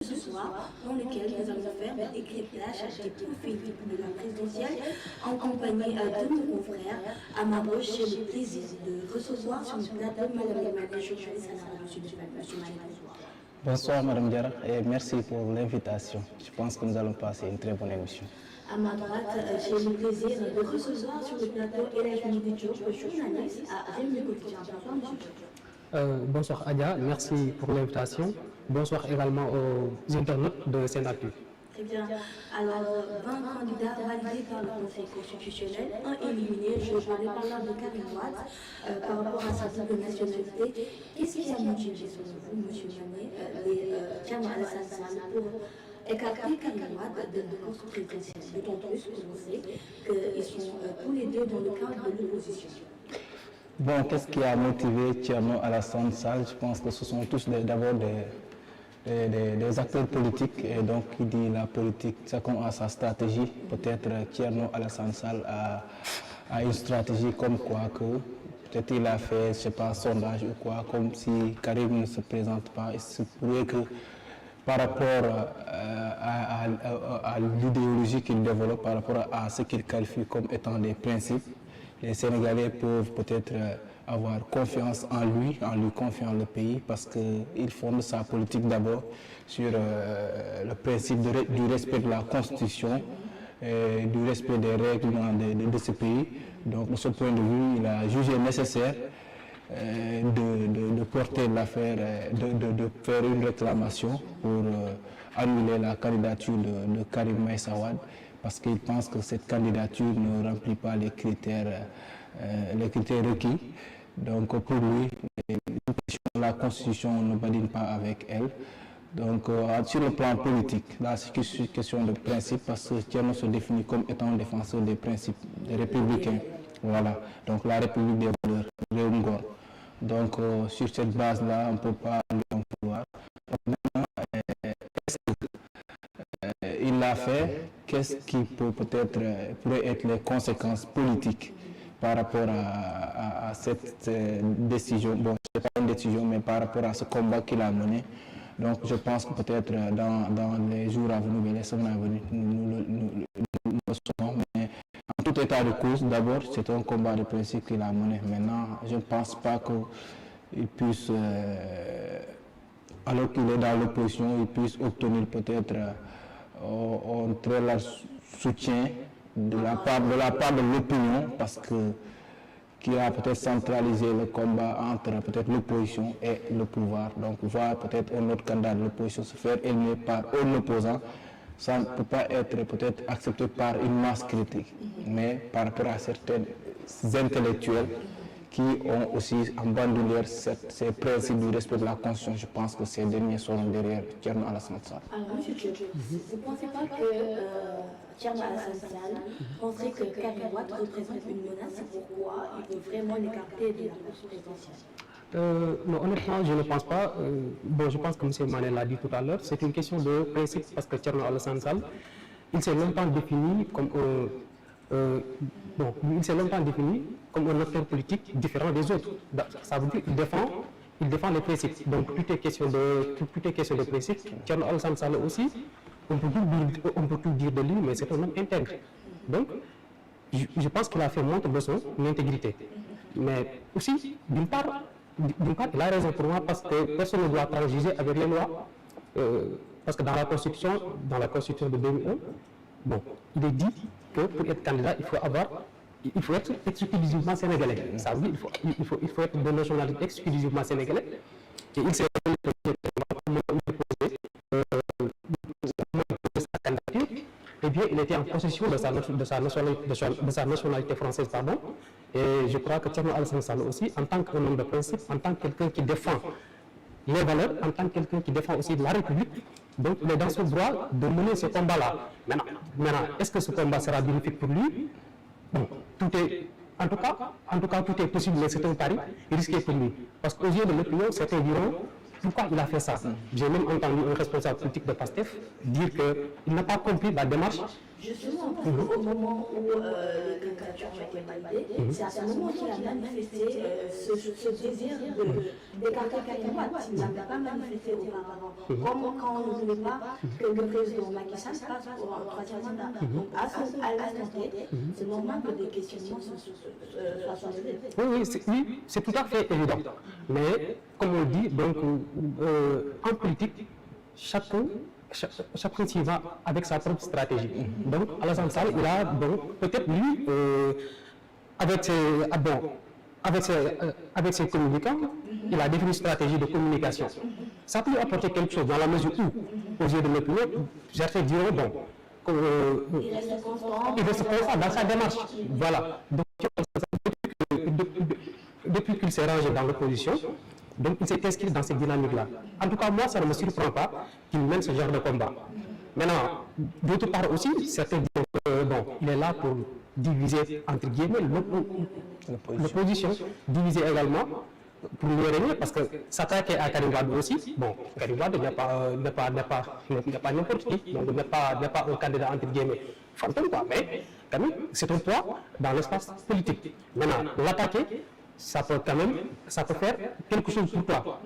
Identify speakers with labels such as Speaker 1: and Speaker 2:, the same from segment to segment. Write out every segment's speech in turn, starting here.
Speaker 1: ce soir dans lequel nous allons faire un décryptage des profils de la présidentielle en compagnie de nos confrères. À ma gauche, j'ai le plaisir de recevoir sur le plateau Madame Emmanuel, journaliste à la radio Sud. Monsieur Mané, bonsoir.
Speaker 2: Bonsoir Madame Diarra et merci pour l'invitation. Je pense que nous allons passer une très bonne émission.
Speaker 1: À ma droite, j'ai le plaisir de recevoir sur le plateau Elhadji Mody Diop, journaliste à Rewmi Quotidien. Bonsoir Monsieur Diop.
Speaker 3: Bonsoir Adia, merci pour l'invitation. Bonsoir également aux internautes de Sénatu.
Speaker 1: Très bien. Alors, 20 candidats validés par le Conseil constitutionnel, un éliminé. Je parlais par là de Karim Wade par rapport à sa double nationalité. Qu'est-ce qui a motivé, selon vous, M. Mané, les Thierno Alassane Sall pour écarter Karim Wade de poste présidentiel? D'autant plus que l'on sait qu'ils sont tous les deux dans le cadre de l'opposition.
Speaker 2: Bon, qu'est-ce qui a motivé Thierno Alassane Sall? Je pense que ce sont tous d'abord des acteurs politiques, et donc qui dit la politique, chacun a sa stratégie. Peut-être Thierno Alassane Sall a une stratégie comme quoi que peut-être il a fait, je sais pas, sondage ou quoi, comme si Karim ne se présente pas. Il se pourrait que par rapport à l'idéologie qu'il développe, par rapport à ce qu'il qualifie comme étant des principes, les Sénégalais peuvent peut-être avoir confiance en lui confiant le pays, parce qu'il fonde sa politique d'abord sur le principe du respect de la Constitution et du respect des règlements de ce pays. Donc de ce point de vue, il a jugé nécessaire de porter l'affaire, de faire une réclamation pour annuler la candidature de Karim Meïssa Wade, parce qu'il pense que cette candidature ne remplit pas les critères requis. Donc pour lui, la Constitution ne badine pas avec elle. Donc sur le plan politique, là c'est une question de principe, parce que Thierno se définit comme étant défenseur des principes, des républicains. Voilà, donc la République des valeurs, Rewmi Ngor. Donc sur cette base-là, on ne peut pas lui en vouloir. Il l'a fait, qu'est-ce qui pourrait être les conséquences politiques par rapport à cette décision? Bon, ce n'est pas une décision, mais par rapport à ce combat qu'il a mené. Donc je pense que peut-être dans les jours à venir, les semaines à venir, nous le saurons. Mais en tout état de cause, d'abord, c'est un combat de principe qu'il a mené. Maintenant, je ne pense pas qu'il puisse, alors qu'il est dans l'opposition, il puisse obtenir peut-être un très large soutien de la part de l'opinion, parce que qui a peut-être centralisé le combat entre peut-être l'opposition et le pouvoir. Donc voir peut-être un autre candidat de l'opposition se faire éliminer par un opposant, ça ne peut pas être peut-être accepté par une masse critique, mais par rapport à certains intellectuels qui ont aussi en bandoulière ces principes du respect de la Constitution. Je pense que ces derniers sont derrière Thierno Alassane Sall.
Speaker 1: Alors, M. Diop, vous ne pensez pas que Thierno Alassane Sall penserait que Karim Wade représente une menace? C'est pourquoi il peut vraiment l'écarter de la course présidentielle?
Speaker 3: Non, honnêtement, je ne pense pas. Bon, je pense que M. Mané l'a dit tout à l'heure, c'est une question de principe, parce que Thierno Alassane Sall, il s'est longtemps défini comme un acteur politique différent des autres. Ça veut dire qu'il défend les principes. Donc tout est question de principe. Thierno Alassane Sall aussi, on peut tout dire de lui, mais c'est un homme intègre. Donc je pense qu'il a fait montre de son intégrité. Mais aussi, d'une part, il a raison pour moi, parce que personne ne doit transiger avec les lois. Parce que dans la Constitution de 2001, bon, il est dit que pour être candidat, il faut être exclusivement sénégalais. Ça veut dire il faut être de nationalité exclusivement sénégalais. Et il s'est sa candidature, eh bien, il était en possession de sa nationalité française, pardon. Et je crois que Thierno Alassane Sall aussi, en tant qu'un homme de principe, en tant que quelqu'un qui défend les valeurs, en tant que quelqu'un qui défend aussi la République, donc il est dans son droit de mener ce combat-là. Maintenant, est-ce que ce combat sera bénéfique pour lui? Bon, en tout cas, tout est possible, mais c'est un pari risqué pour lui. Parce qu'aux yeux de l'opinion, certains diront pourquoi il a fait ça. J'ai même entendu un responsable politique de PASTEF dire qu'il n'a pas compris la démarche
Speaker 1: Justement, au moment où les candidatures ont été validées, c'est à ce moment qu'il a manifesté ce désir d'écarter Karim Wade. Il n'avait pas manifesté auparavant. Comme quand on ne voulait pas que le président Macky Sall passe pour un troisième mandat. Donc à l'instant T, c'est normal que des questionnements soient soulevés.
Speaker 3: Oui, c'est tout à fait évident. Mais comme on dit, donc, en politique, chacun s'y va avec sa propre stratégie. Donc, Alassane Sall, il a donc peut-être lui, avec ses communicants, il a défini une stratégie de communication. Ça peut apporter quelque chose dans la mesure où, aux yeux de l'opinion, certains diront bon.
Speaker 1: Il reste constant
Speaker 3: dans sa démarche. Voilà. Donc, depuis qu'il s'est rangé dans l'opposition, donc il s'est inscrit dans cette dynamique-là. En tout cas, moi, ça ne me surprend pas qu'il mène ce genre de combat. Maintenant, d'autre part aussi, certains disent il est là pour diviser, entre guillemets, l'opposition, diviser également pour mieux régner, parce que s'attaquer à Karim Wade aussi, Karim Wade n'est pas n'importe qui, donc n'est pas un candidat, entre guillemets, fantôme, quoi, mais quand même, c'est un poids dans l'espace politique. Maintenant, l'attaquer, ça peut faire quelque chose pour toi.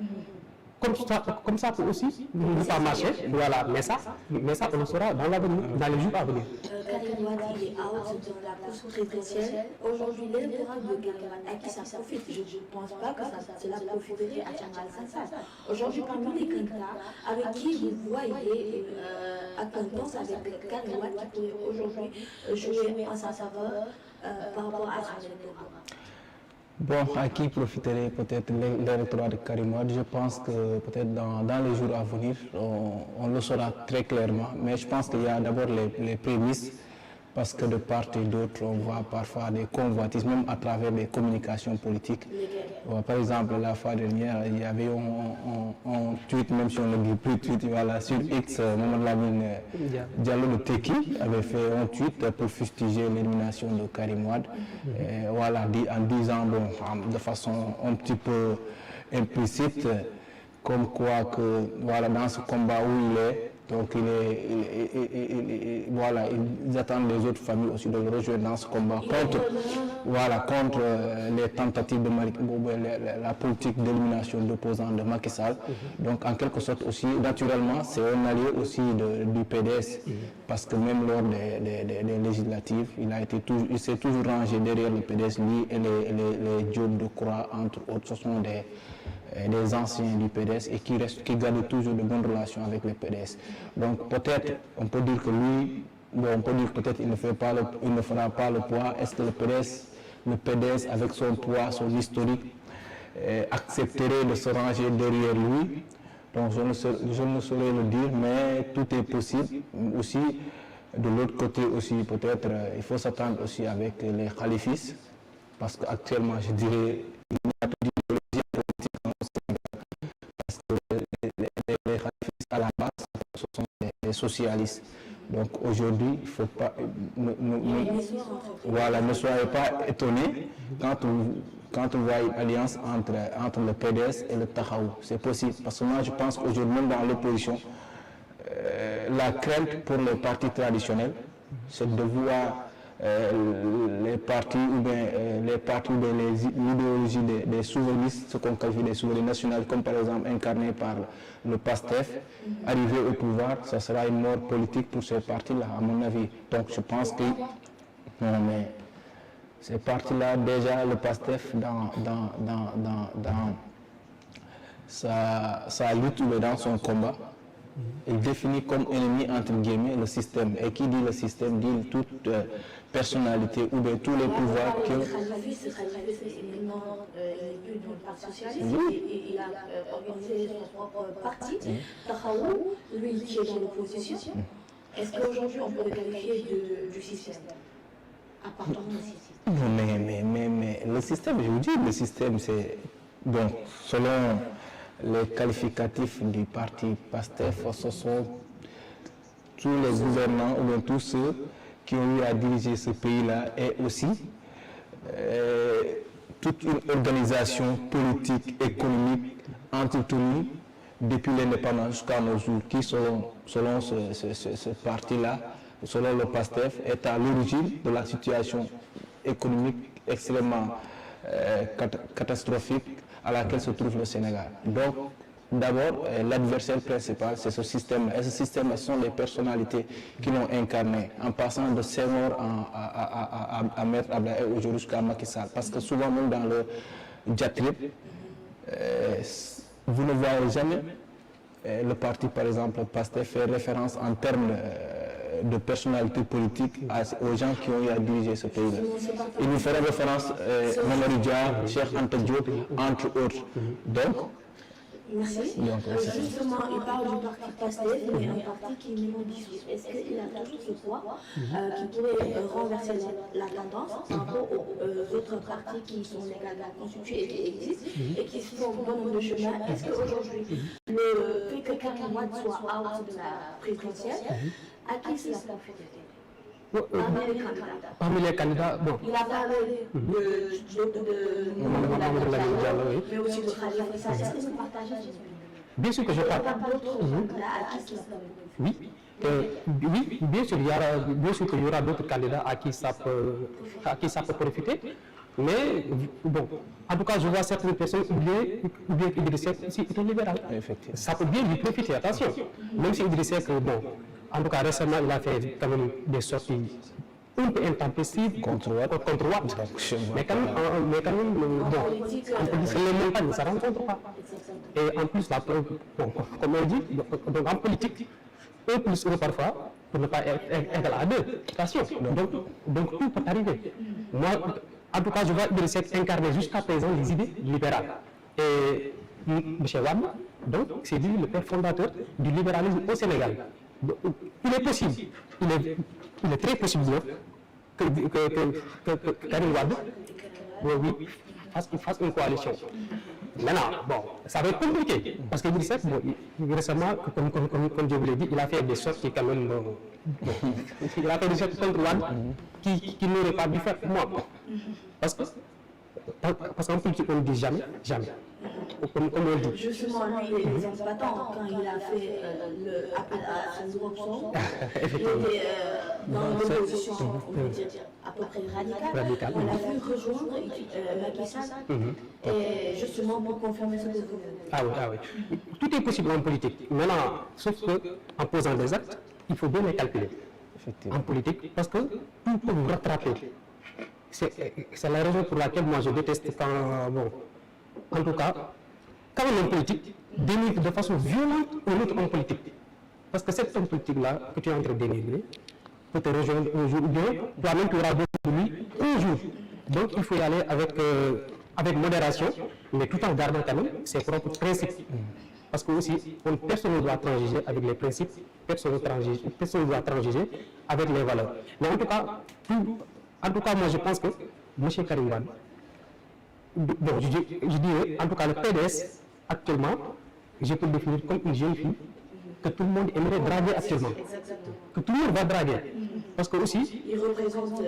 Speaker 3: Comme ça peut aussi ne pas marcher, voilà, mais ça on le saura dans les jours à venir.
Speaker 1: Karim Wade, il est out dans la course présidentielle. Aujourd'hui, l'électorat de Karim Wade, à qui ça profite? Je ne pense pas que cela profiterait à Thierno Alassane Sall. Aujourd'hui, parmi les candidats, avec qui vous voyez acquaintance avec Karim Wade qui pourrait aujourd'hui jouer en sa faveur par rapport à son électorat?
Speaker 2: Bon, à qui profiterait peut-être l'électorat de Karim Wade? Je pense que peut-être dans les jours à venir, on le saura très clairement. Mais je pense qu'il y a d'abord les prémices, parce que de part et d'autre, on voit parfois des convoitises, même à travers des communications politiques. Par exemple, la fois dernière, il y avait un tweet, même si on ne dit plus tweet, voilà, sur X, Mamadou Lamine Diallo de Teki avait fait un tweet pour fustiger l'élimination de Karim Wade. Voilà, en disant, de façon un petit peu implicite, comme quoi que, voilà, dans ce combat où il est, donc voilà, ils attendent les autres familles aussi de le rejoindre dans ce combat contre les tentatives de la politique d'élimination d'opposants de Macky Sall. Donc en quelque sorte aussi, naturellement, c'est un allié aussi du PDS, parce que même lors des législatives, il s'est toujours rangé derrière le PDS, lui et les Diop de Croix, entre autres. Ce sont des anciens du PDS et qui gardent toujours de bonnes relations avec le PDS. Donc peut-être, on peut dire que lui, on peut dire peut-être il ne fera pas le poids. Est-ce que le PDS avec son poids, son historique, accepterait de se ranger derrière lui? Donc je ne saurais le dire, mais tout est possible. Aussi, de l'autre côté aussi, peut-être, il faut s'attendre aussi avec les khalifistes, parce qu'actuellement, je dirais, il n'y a pas d'idéologie politique en Sénégal, parce que les khalifistes à la base, ce sont des socialistes. Donc aujourd'hui, il ne faut pas, ne soyez pas étonnés quand on voit une alliance entre le PDS et le Tahaou. C'est possible, parce que moi je pense qu'aujourd'hui, même dans l'opposition, la crainte pour les partis traditionnels, c'est de voir les partis ou bien l'idéologie des souverainistes, ce qu'on qualifie des souverainistes nationales, comme par exemple incarné par le PASTEF, arriver au pouvoir, ça sera une mort politique pour ces partis-là, à mon avis. Donc je pense que ces partis-là, déjà le PASTEF dans sa lutte ou dans son combat, il définit comme ennemi entre guillemets le système. Et qui dit le système dit toute personnalité ou bien tous les pouvoirs qui ont...
Speaker 1: Il a organisé son propre parti. Tahaou, lui, qui est dans l'opposition. Est-ce qu'aujourd'hui on peut le qualifier du système? Appartenant au système.
Speaker 2: Mais le système, je vous dis, le système c'est... Bon, selon les qualificatifs du parti PASTEF, ce sont tous les gouvernants ou bien tous ceux qui ont eu à diriger ce pays-là et aussi toute une organisation politique, économique, entretenue depuis l'indépendance jusqu'à nos jours qui, selon ce parti-là, selon le PASTEF, est à l'origine de la situation économique extrêmement catastrophique à laquelle se trouve le Sénégal. Donc, d'abord, l'adversaire principal, c'est ce système-là. Et ce système-là sont les personnalités qui l'ont incarné, en passant de Senghor à Maître Abdoulaye aujourd'hui jusqu'à Macky Sall. Parce que souvent, même dans le diatribe, vous ne voyez jamais le parti, par exemple, PASTEF, fait référence en termes de personnalité politique aux gens qui ont eu à diriger ce pays-là. Il nous ferait référence Mamadou Dia, Cheikh Anta Diop, entre autres. Donc,
Speaker 1: merci. Justement, il parle du parti PASTEF, mais un parti qui est non-dissous. Est-ce qu'il a toujours ce poids qui pourrait renverser la tendance par rapport aux autres partis qui sont légalement constitués et qui existent et qui font bon nombre de chemin? Est-ce qu'aujourd'hui, le fait que Karim Wade soit out de la présidentielle, à qui cela profite?
Speaker 3: Parmi les candidats, bon.
Speaker 1: Il a parlé de mais aussi de Khalifa Sall. Est-ce que vous partagez ce point?
Speaker 3: Bien sûr que je partage. Oui. Oui, bien sûr, qu'il y aura d'autres candidats à qui ça peut profiter. Mais bon, en tout cas, je vois certaines personnes oublier qu'Idriss Seck est un libéral. Ça peut bien lui profiter, attention. Même si Idriss Seck, bon, en tout cas récemment, il a fait quand même des sorties un peu intempestives contre Wade. Mais quand même, bon, les montagnes ne se rencontrent pas. Et en plus, bon, comme on dit, donc en politique, 1 plus 1 parfois, pour ne pas être égal à 2. Attention, donc tout peut arriver. Moi, en tout cas, je vois Idriss Seck incarner jusqu'à présent les idées libérales. Et M. Wade, donc, c'est lui le père fondateur du libéralisme au Sénégal. Donc, il est possible, il est très possible que Karim Wade fasse une coalition. Maintenant, bon, ça va être compliqué, parce que Idriss Seck, bon, récemment, comme je vous l'ai dit, il a fait des sorties quand même, il a fait des sorties contre Wade qui n'aurait pas dû faire moi. Parce qu'en politique, on ne dit jamais. Comme on dit.
Speaker 1: Justement, lui, il est l'exemple battant quand il a fait l'appel à son option. Il était dans une position, on peut dire, à peu près radicale. On l'a vu rejoindre Macky Sall et justement pour confirmer ce que
Speaker 3: Ah oui. Tout est possible en politique. Maintenant, sauf qu'en posant des actes, il faut bien les calculer. En politique, parce que tout peut vous rattraper. C'est la raison pour laquelle moi je déteste quand, bon, en tout cas, quand un homme politique dénigre de façon violente un autre homme politique. Parce que cet homme politique-là que tu es en train de dénigrer peut te rejoindre un jour ou bien toi-même tu auras besoin de lui un jour. Donc il faut y aller avec modération, mais tout en gardant quand même ses propres principes. Parce que aussi, personne ne doit transiger avec les principes, personne ne doit transiger avec les valeurs. Mais en tout cas, moi je pense que M. Karim Wade, bon, je dis en tout cas le PDS actuellement, je peux le définir comme une jeune fille que tout le monde aimerait draguer actuellement. Que tout le monde va draguer. Parce que aussi,
Speaker 1: il représente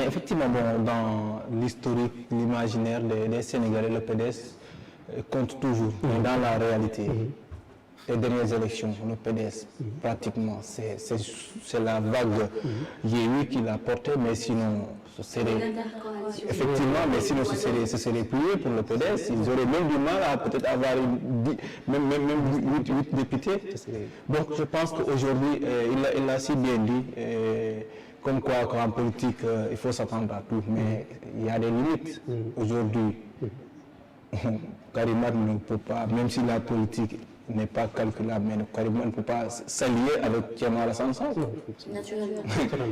Speaker 2: effectivement, bon, dans l'historique, l'imaginaire des Sénégalais, le PDS compte toujours. Mais dans la réalité, les dernières élections, le PDS, pratiquement, c'est la vague Yéwi qui l'a porté, mais sinon, ce serait... Effectivement, mais sinon, ce serait plié pour le PDS. Ils auraient même du mal à peut-être avoir même 8 députés. Donc, je pense qu'aujourd'hui, il l'a si bien dit, comme quoi, en politique, il faut s'attendre à tout, mais il y a des limites. Aujourd'hui, Karim Wade ne peut pas, même si la politique n'est pas calculable, mais Karim Wade ne peut pas s'allier avec Thierno Alassane Sall.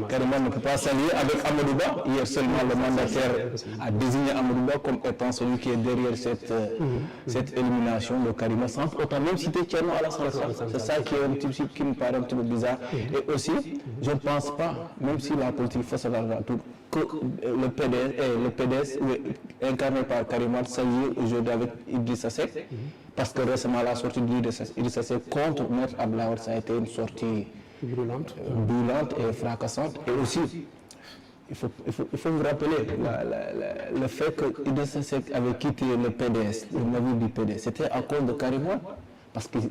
Speaker 2: Karim Wade ne peut pas s'allier avec Amadou Ba. Hier seulement, le mandataire a désigné Amadou Ba comme étant celui qui est derrière cette élimination de Karim Wade, sans autant même citer Thierno Alassane Sall. C'est ça qui me paraît un petit peu bizarre. Et aussi, je ne pense pas, même si la politique faut s'attendre à tout, que le PDS incarné par Karim Wade s'allie aujourd'hui avec Idrissa Seck, parce que récemment la sortie d'Idrissa Seck contre Maître Abdoulaye, ça a été une sortie brûlante et fracassante. Et aussi, il faut vous rappeler le fait que Idrissa Seck avait quitté le PDS, le navire du PDS, c'était à cause de Karim Wade. Parce qu'il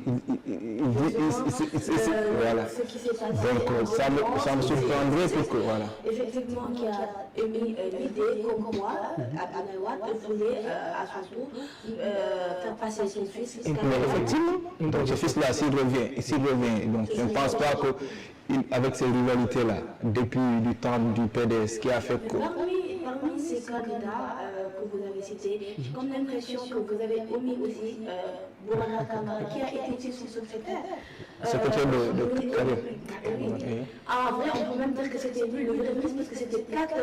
Speaker 2: voilà.
Speaker 1: Ce qui s'est passé.
Speaker 2: Donc ça me surprendrait pour que, voilà.
Speaker 1: Effectivement, qui a émis l'idée comme quoi Abdoulaye Wade voulait à son tour faire passer son fils.
Speaker 2: Mais effectivement, donc ce fils-là, s'il revient, donc je ne pense pas que avec ces rivalités-là, depuis du temps du PDS, qui a fait que...
Speaker 1: Parmi ces candidats que vous avez cités, j'ai comme l'impression que vous avez omis aussi Boubacar Camara, qui a été aussi son secrétaire.
Speaker 2: Secrétaire de Karim.
Speaker 1: En vrai, on peut même dire que c'était lui le vrai ministre, parce que c'était 4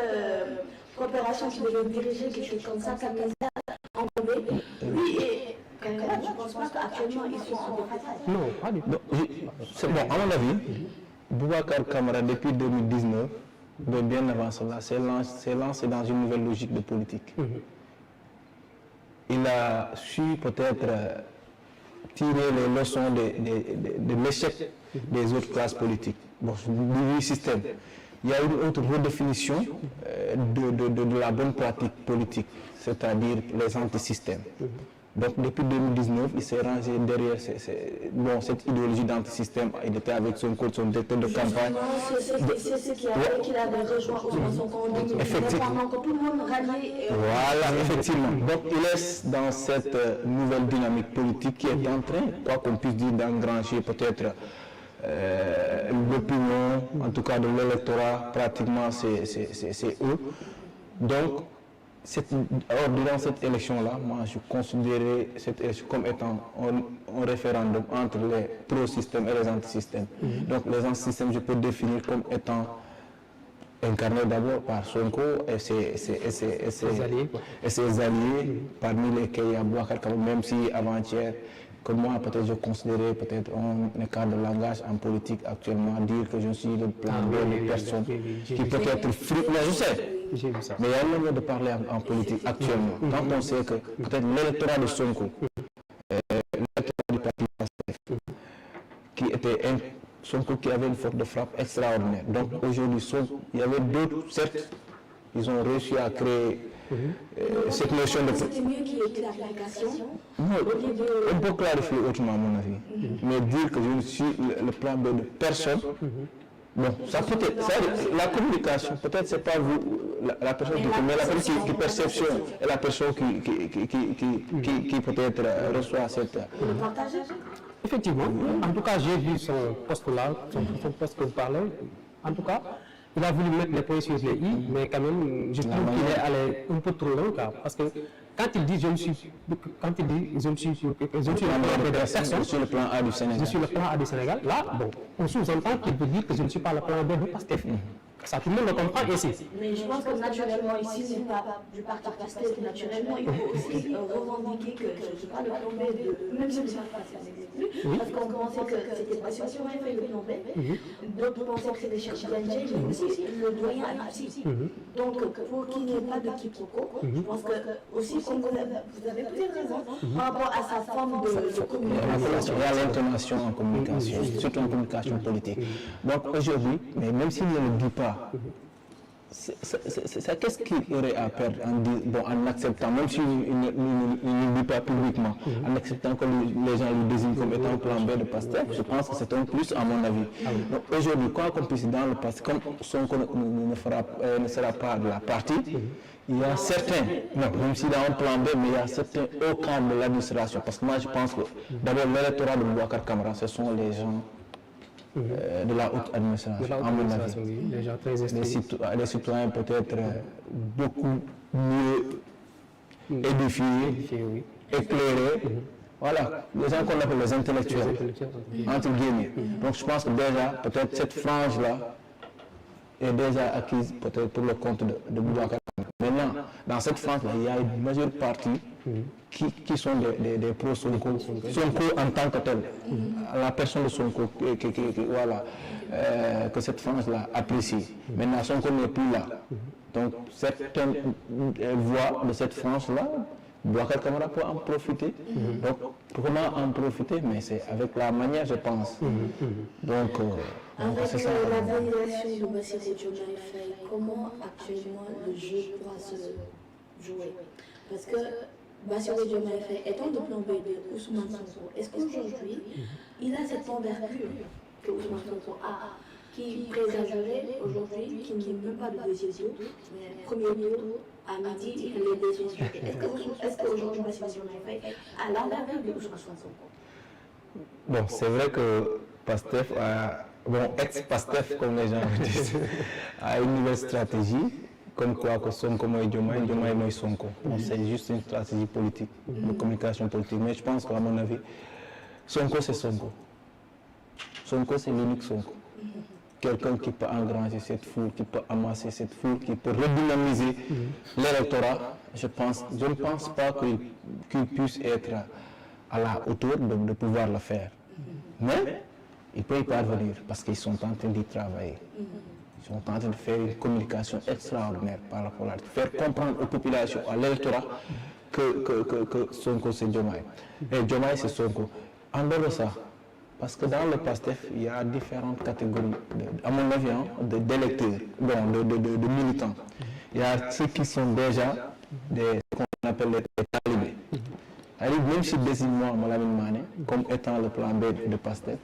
Speaker 1: coopérations qui devaient diriger quelque chose comme ça, 4 candidats englobés. Lui et Karim, je ne pense pas qu'actuellement ils sont en déphasage.
Speaker 3: Non, pas du tout.
Speaker 2: C'est bon, à mon avis, Boubacar Camara, depuis 2019, bien avant cela, s'est lancé dans une nouvelle logique de politique. Il a su peut-être tirer les leçons de l'échec des autres classes politiques. Bon, du système. Il y a une autre redéfinition de la bonne pratique politique, c'est-à-dire les antisystèmes. Donc depuis 2019, il s'est rangé derrière cette idéologie d'antisystème. Il était avec son directeur de campagne.
Speaker 1: C'est ce qui a fait qu'il avait rejoint Ousmane Sonko en 2019. Effectivement. Que tout le monde ralliait.
Speaker 2: Voilà, effectivement. Donc il est dans cette nouvelle dynamique politique qui est en train, quoi qu'on puisse dire, d'engranger peut-être l'opinion, en tout cas de l'électorat, pratiquement c'est eux. Donc, durant cette élection-là, moi je considérais cette élection comme étant un référendum entre les pro-systèmes et les anti-systèmes. Donc les anti-systèmes, je peux définir comme étant incarnés d'abord par Sonko et ses alliés, parmi lesquels il y a Boubacar Camara, même si avant-hier, comme moi, peut-être je considérais peut-être un écart de langage en politique actuellement, dire que je suis le plan B de personnes qui peut être frites, mais je sais. Mais il y a une manière de parler en politique actuellement. Quand on sait que peut-être l'électorat de Sonko, l'électorat du parti Sonko qui avait une force de frappe extraordinaire. Donc aujourd'hui, il y avait d'autres, certes, ils ont réussi à créer cette notion de...
Speaker 1: C'était mieux qu'il y ait une clarification.
Speaker 2: On peut clarifier autrement à mon avis. Mais dire que je suis le plan B de personne, bon, ça peut être, la communication, peut-être c'est pas vous, la personne qui mais la personne qui perception et la personne qui peut-être reçoit cette...
Speaker 3: Effectivement, en tout cas j'ai vu son poste-là, son poste que vous parlez, en tout cas, il a voulu mettre les points sur les i, mais quand même, je trouve qu'il est allé un peu trop loin, parce que quand il dit je ne suis pas le plan B de personne,
Speaker 2: sur le plan A du Sénégal.
Speaker 3: Je suis le plan A du Sénégal, là, bon, on sous-entend qu'il veut dire que je ne suis pas le plan B de Pastef. Ça, tout le monde le comprend ici.
Speaker 1: Mais je pense que naturellement, ici, c'est pas du parti Pastef, naturellement, il faut aussi revendiquer que je ne suis pas le plan B de... Même si je ne sais pas si ça n'existe plus, parce qu'on pensait que c'était pas si on avait fait le plan B, d'autres pensaient que c'était chercher l'NG, mais aussi le doyen Anapsi. Donc, pour qu'il n'y ait pas de quiproquo, je pense que aussi, comme vous avez peut-être raison, par rapport à sa forme de communication.
Speaker 2: Il y a l'intonation en communication, surtout en communication politique. Donc aujourd'hui, mais même s'il ne le dit pas, qu'est-ce qu'il aurait à perdre en acceptant, même s'il ne le dit pas publiquement, en acceptant que les gens le désignent comme étant plan B de Pastef, je pense que c'est un plus à mon avis. Donc aujourd'hui, quoi qu'on puisse dans le passé, comme Sonko ne sera pas de la partie, il y a certains, même s'il a un plan B, mais il y a certains au camp de l'administration, parce que moi je pense que d'abord l'électorat de Boubacar Camara, ce sont les gens de la haute administration, à mon avis.
Speaker 3: Les gens très
Speaker 2: les citoyens peut-être beaucoup mieux édifiés, éclairés. Voilà, les gens qu'on appelle les intellectuels, entre guillemets. Donc je pense que déjà, peut-être cette frange-là est déjà acquise peut-être pour le compte de Boubacar. Maintenant, dans cette frange-là, il y a une majeure partie qui sont des pro-Sonko, Sonko en tant que tel, la personne de Sonko, que cette frange-là apprécie. Maintenant, Sonko n'est plus là. Donc, certaines voix de cette frange-là, Boubacar Camara peut en profiter. Donc, comment en profiter? Mais c'est avec la manière, je pense. Donc,
Speaker 1: c'est ça. La validation de Bassirou Diomaye Faye, comment actuellement le jeu pourra se jouer? Parce que Bassirou Diomaye Faye étant de plan B de Ousmane Sonko, est-ce qu'aujourd'hui, il a cette envergure que Ousmane Sonko a, qui présagerait aujourd'hui qu'il n'y ait même pas de deuxième tour, mais premier tour à midi, les deux sont jetés. Est-ce qu'aujourd'hui, Bassirou Diomaye Faye a l'envergure de Ousmane Sonko?
Speaker 2: Bon, c'est vrai que PASTEF a, bon, ex-PASTEF comme les gens disent, a une nouvelle stratégie, comme quoi que Sonko mooy Diomaye, Diomaye mooy Sonko. Bon, c'est juste une stratégie politique, de communication politique. Mais je pense qu'à mon avis, Sonko c'est Sonko. Sonko c'est l'unique Sonko. Quelqu'un qui peut engranger cette foule, qui peut amasser cette foule, qui peut redynamiser l'électorat. Je ne pense pas qu'il puisse être à la hauteur de pouvoir le faire. Mais il peut y parvenir parce qu'ils sont en train d'y travailler. Ils sont en train de faire une communication extraordinaire par rapport à faire comprendre aux populations, à l'électorat, que Sonko c'est Diomaye. Et Diomaye c'est Sonko. En dehors de ça, parce que dans le PASTEF, il y a différentes catégories, à mon avis, d'électeurs, bon, de militants. Il y a ceux qui sont déjà ce qu'on appelle les talibés. Même si désigne-moi Malamine Mané comme étant le plan B de PASTEF,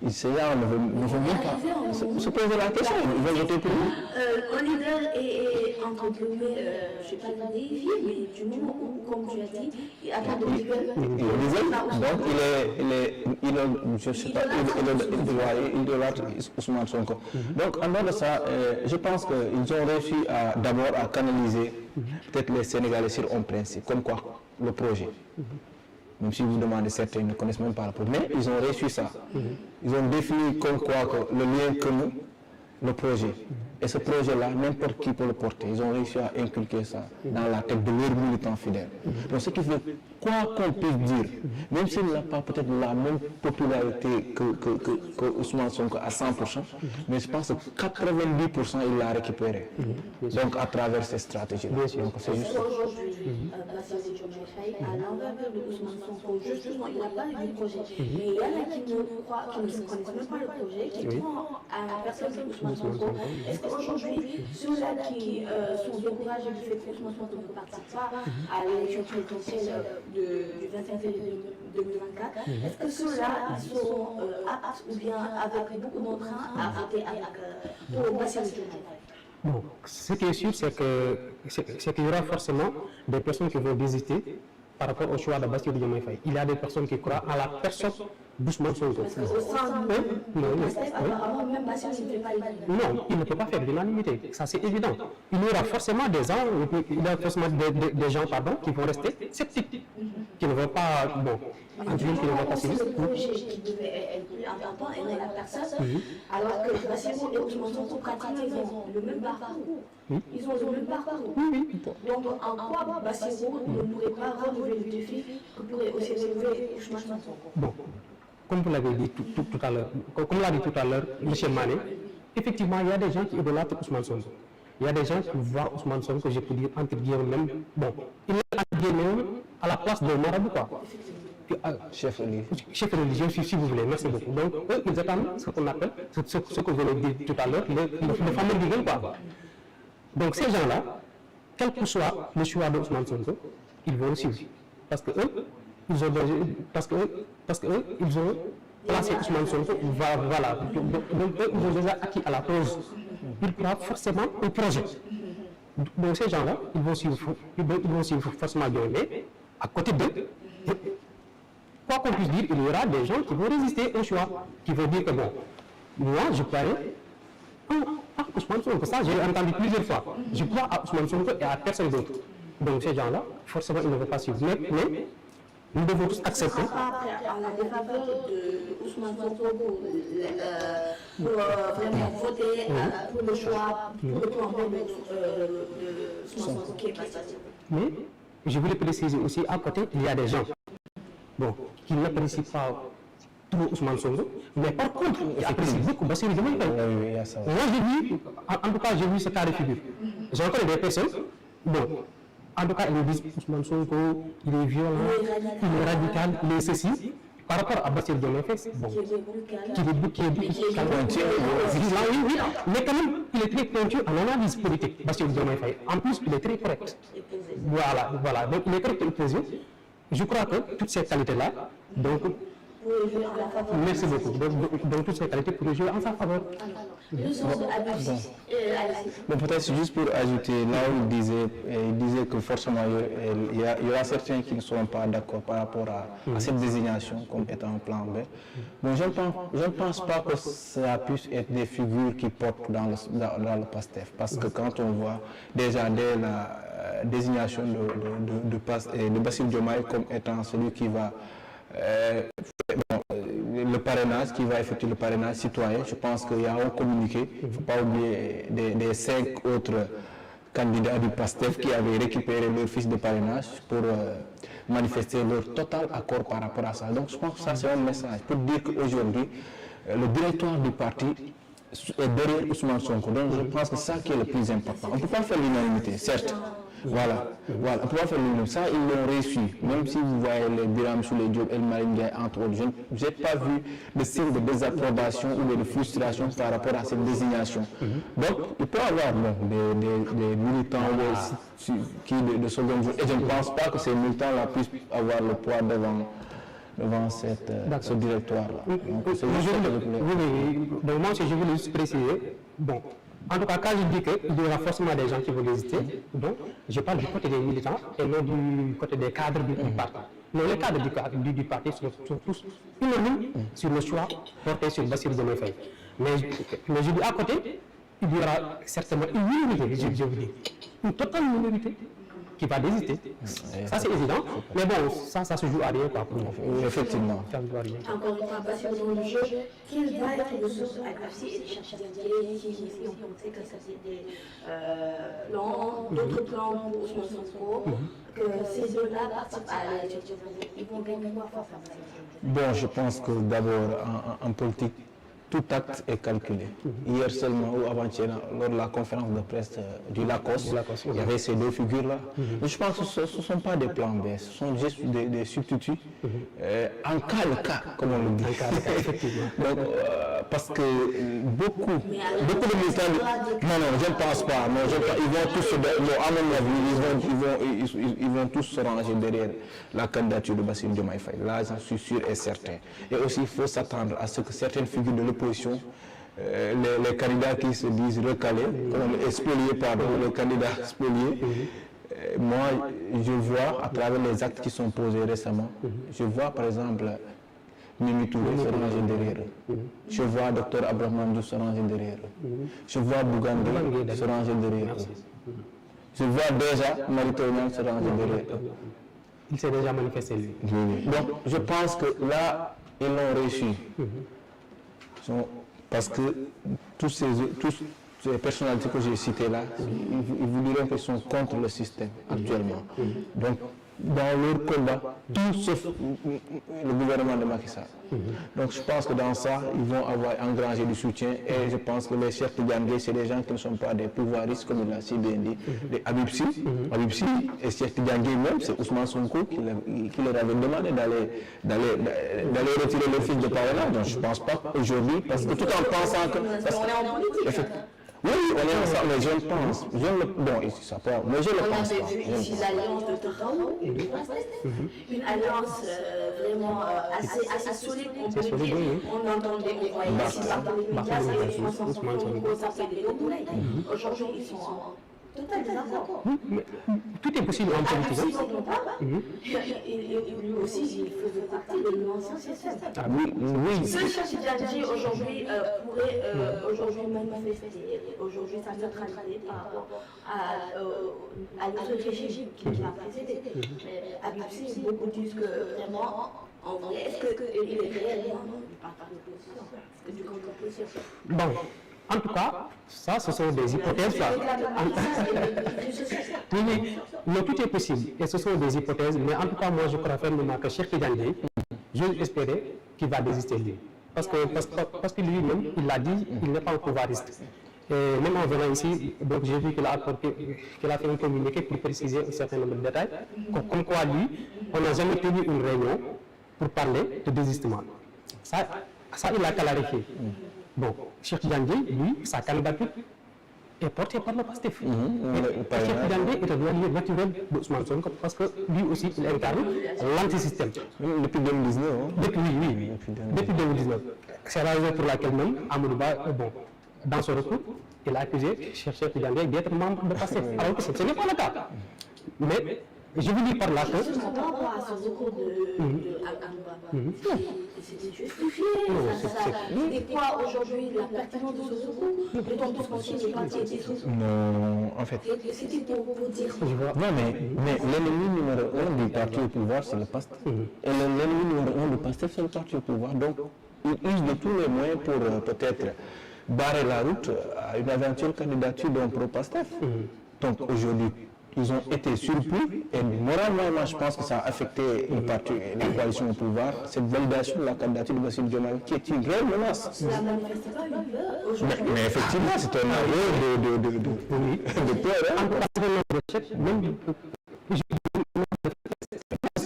Speaker 2: ces gens ne vont même pas se poser la question, ils vont voter pour lui.
Speaker 1: Un leader est entre guillemets, je ne vais pas dire dévié, mais du moment où, comme tu as dit, il attend de
Speaker 2: Il idolâtre Ousmane Sonko. Donc, en dehors de ça, je pense qu'ils ont réussi d'abord à canaliser peut-être les Sénégalais sur un principe, comme quoi le projet. Même si vous demandez, certains ne connaissent même pas le projet, mais ils ont réussi ça. Ils ont défini comme quoi que le lien que nous, le projet. Et ce projet-là, n'importe qui peut le porter. Ils ont réussi à inculquer ça dans la tête de leurs militants fidèles. Donc ce qui fait, quoi qu'on puisse dire, même s'il n'a pas peut-être la même popularité que Ousmane Sonko à 100%, mais je pense que 90% il l'a récupéré. Donc à travers ces stratégies-là. Donc c'est juste ça.
Speaker 1: Aujourd'hui, Bassirou Diomaye Faye, à l'envergure de Ousmane Sonko, justement, il n'a pas eu de projet. Mais il y en a qui ne connaissent même pas le projet, qui croient à la personne de Ousmane Sonko. Est-ce qu'aujourd'hui, ceux-là qui sont découragés du fait que Ousmane Sonko ne participe pas à l'élection présidentielle du 25 février 2024, est-ce que ceux-là seront aptes ou bien avec beaucoup d'entrain à voter pour Bassirou Diomaye Faye?
Speaker 3: Bon, ce qui est sûr, c'est qu'il y aura forcément des personnes qui vont hésiter par rapport au choix de Bassirou Diomaye Faye. Il y a des personnes qui croient à la personne d'Ousmane Sonko. Non, il ne peut pas faire l'unanimité, ça c'est évident. Il y aura forcément des gens, qui vont rester sceptiques, qui ne vont pas, qui ne vont pas suivre.
Speaker 1: Le projet qui devait être plus important et la personne, alors que Bassirou et Ousmane Sonko pratiquement ils ont le même parcours. Ils ont le même parcours. Donc en quoi Bassirou ne pourrait pas relever le défi que pourrait aussi relever Ousmane Sonko?
Speaker 3: Bon, comme vous l'avez dit tout à l'heure, comme l'a dit tout à l'heure M. Mané, effectivement il y a des gens qui idolâtrent Ousmane Sonko. Il y a des gens qui voient Ousmane Sonko, je peux dire entre guillemets même, il est entre guillemets à la place de marabout quoi. Chef religieux, si vous voulez, merci beaucoup. Donc, eux, ils attendent ce qu'on appelle, ce que vous avez dit tout à l'heure, le fameux divin, quoi. Donc, ces gens-là, quel que soit le choix d'Ousmane Sonko, ils vont le suivre. Parce que eux, ils ont placé Ousmane Sonko, voilà. Donc, eux, ils ont déjà acquis à la cause. Ils croient forcément au projet. Donc, ces gens-là, ils vont suivre forcément bien, mais à côté d'eux, quoi qu'on puisse dire, il y aura des gens qui vont résister au choix, qui vont dire que moi je parie à Ousmane Sonko. Ça, j'ai entendu plusieurs fois. Je crois à Ousmane Sonko et à personne d'autre. Donc ces gens-là, forcément, ils ne vont pas suivre. Mais nous devons tous accepter.
Speaker 1: À la défaveur de Ousmane Sonko pour vraiment voter pour le choix, pour le plan B de Ousmane Sonko qui est passé.
Speaker 3: Mais je voulais préciser aussi, à côté, il y a des gens qui n'apprécient pas trop Ousmane Sonko, mais par contre, qui apprécient beaucoup Bassirou Diomaye Faye. Moi, j'ai vu, en tout cas, j'ai vu ce cas de figure. J'ai encore des personnes, en tout cas, ils me disent Ousmane Sonko, il est violent, il est radical, il est ceci. par rapport à Bassirou Diomaye Faye, bon, qui est
Speaker 2: pointu.
Speaker 3: oui, mais quand même, il est très pointu en analyse politique, Bassirou Diomaye Faye. En plus, il est très correct. Voilà. Donc, il est correct et posé. Je crois que toutes ces qualités-là, donc, merci beaucoup. Donc, toutes ces qualités pourraient jouer en sa faveur.
Speaker 2: Bon, peut-être juste pour ajouter, là où il disait que forcément il y aura certains qui ne seront pas d'accord par rapport à cette désignation comme étant un plan B. Bon, je ne pense pas que ça puisse être des figures qui portent dans le PASTEF, parce que quand on voit déjà dès la désignation de Bassirou Diomaye comme étant celui qui va le parrainage, qui va effectuer le parrainage citoyen, je pense qu'il y a un communiqué. Il ne faut pas oublier des 5 autres candidats du PASTEF qui avaient récupéré leur fiche de parrainage pour manifester leur total accord par rapport à ça. Donc je pense que ça c'est un message pour dire qu'aujourd'hui, le directoire du parti est derrière Ousmane Sonko. Donc je pense que ça qui est le plus important. On ne peut pas faire l'unanimité, certes. Voilà. On ne peut pas faire l'unanimité. Ça, ils l'ont réussi. Même si vous voyez les Birame Souleye Diop et Malick Ndiaye, entre autres, je n'ai pas vu de signe de désapprobation ou de frustration par rapport à cette désignation. Donc, il peut y avoir des militants de seconde jour. Et je ne pense pas que ces militants-là puissent avoir le poids devant ce directoire-là.
Speaker 3: Oui, donc moi aussi je voulais juste préciser, bon, en tout cas quand je dis qu'il y aura forcément des gens qui vont hésiter, donc je parle du côté des militants et non du côté des cadres du parti. Non, les cadres du parti sont tous unanimes sur le choix porté sur Bassirou Diomaye Faye. Mais je dis à côté, il y aura certainement une minorité, je vous dis, une totale minorité qui va hésiter. Ça c'est évident, mais bon, ça se joue à rien quoi pour moi.
Speaker 2: Oui, effectivement.
Speaker 3: Ça ne joue à rien.
Speaker 1: Encore une fois, passer dans le jeu, quel va être le source à et des chercheurs qui ont pensé que ça c'était plans, d'autres plans pour Ousmane Sonko, que ces deux-là participent à l'élection. Ils vont gagner quoi face à ça?
Speaker 2: Bon, je pense que d'abord, en politique, tout acte est calculé. Hier seulement ou avant-hier, lors de la conférence de presse du LACOS, il y avait ces deux figures-là. Je pense que ce ne sont pas des plans B, ce sont juste des substituts en cas de cas, comme on le dit. Donc, parce que beaucoup de militants... Non, je ne pense pas. Non, ils vont tous, à mon avis, ils vont tous se ranger derrière la candidature de Bassirou Diomaye Faye. Là, j'en suis sûr et certain. Et aussi, il faut s'attendre à ce que certaines figures de l'opposition, les candidats qui se disent recalés, spoliés par le candidat spolié, moi, je vois à travers les actes qui sont posés récemment, je vois par exemple Mimi Touré se ranger derrière eux. Je vois Dr Abraham Diouf se ranger derrière eux. Je vois Bougane se ranger derrière eux. Je vois déjà Mary-Teuw Niane se ranger derrière eux.
Speaker 3: Il s'est déjà manifesté lui.
Speaker 2: Donc je pense que là, ils l'ont réussi. Parce que tous ces personnalités que j'ai citées là, ils vous diront qu'ils sont contre le système actuellement. Donc, dans leur combat, tout sauf le gouvernement de Macky Sall. Donc, je pense que dans ça, ils vont avoir engrangé du soutien et je pense que les chefs de Gandhi, c'est des gens qui ne sont pas des pouvoiristes, comme il l'a si bien dit. Les Habib Sy et chef de Gandhi même, c'est Ousmane Sonko qui leur avait demandé d'aller retirer leur fiche de parrainage. Donc, je ne pense pas aujourd'hui, parce que tout en pensant que... Oui, on est ensemble, mais je le pense. Bon, ici, ça peut... Mais je le pense pas.
Speaker 1: On a vu ici l'alliance de Tahaou et de PASTEF. Une alliance vraiment assez solide. On entendait, on voyait ici Barthélémy Dias et Ousmane Sonko s'appeler des Oboulay. Aujourd'hui, ils sont en total désaccord.
Speaker 3: Tout est possible en politique.
Speaker 1: Lui aussi, il faisait partie de l'ancien système.
Speaker 2: Oui.
Speaker 1: Ce Cheikh aujourd'hui pourrait aujourd'hui manifester aujourd'hui sa neutralité par rapport à notre régime qui l'a précédé. Habib Sy, beaucoup disent que vraiment, en vrai, est-ce qu'il est réellement du parti d'opposition? Est-ce que du camp d'opposition?
Speaker 3: Bon. En tout cas, ça, ce sont des hypothèses. Oui, mais tout est possible. Et ce sont des hypothèses. Mais en tout cas, moi, je crois fermement que Cheikh Tidiane Dièye, j'ose espérer qu'il va désister lui. Parce que lui-même, il l'a dit, il n'est pas un pouvoiriste. Et même en venant ici, donc j'ai vu qu'il a fait un communiqué pour préciser un certain nombre de détails. Comme quoi, lui, on n'a jamais tenu une réunion pour parler de désistement. Ça il a clarifié. Bon, Cheikh Tidiane Dièye, lui, sa candidature est portée par le PASTEF. Cheikh Tidiane Dièye est un allié naturel d'Ousmane Sonko parce que lui aussi, il incarne l'antisystème.
Speaker 2: Depuis 2019.
Speaker 3: Depuis 2019. C'est la raison pour laquelle même Amadou Ba, dans son recours, il a accusé Cheikh Tidiane Dièye d'être membre de PASTEF. Alors que ce n'est pas le cas. Mais je vous dis par là que...
Speaker 1: Par rapport à ce recours de Amadou Ba, c'est justifié. C'est quoi aujourd'hui la pertinence de ce recours? D'autant plus qu'on sait que les partis étaient sous.
Speaker 2: Non, en fait.
Speaker 1: C'était pour dire.
Speaker 2: Non, mais l'ennemi numéro 1 du parti au pouvoir, c'est le PASTEF. Et l'ennemi numéro 1 du PASTEF, c'est le parti au pouvoir. Donc, il use de tous les moyens pour peut-être barrer la route à une éventuelle candidature d'un pro-PASTEF. Donc, aujourd'hui, ils ont été surpris et moralement, moi, je pense que ça a affecté le parti et les coalitions au pouvoir. Cette validation de la candidature de Bassirou Diomaye qui est une réelle menace.
Speaker 1: Ça manifeste pas une peur aujourd'hui.
Speaker 2: Mais effectivement, c'est un aveu de peur.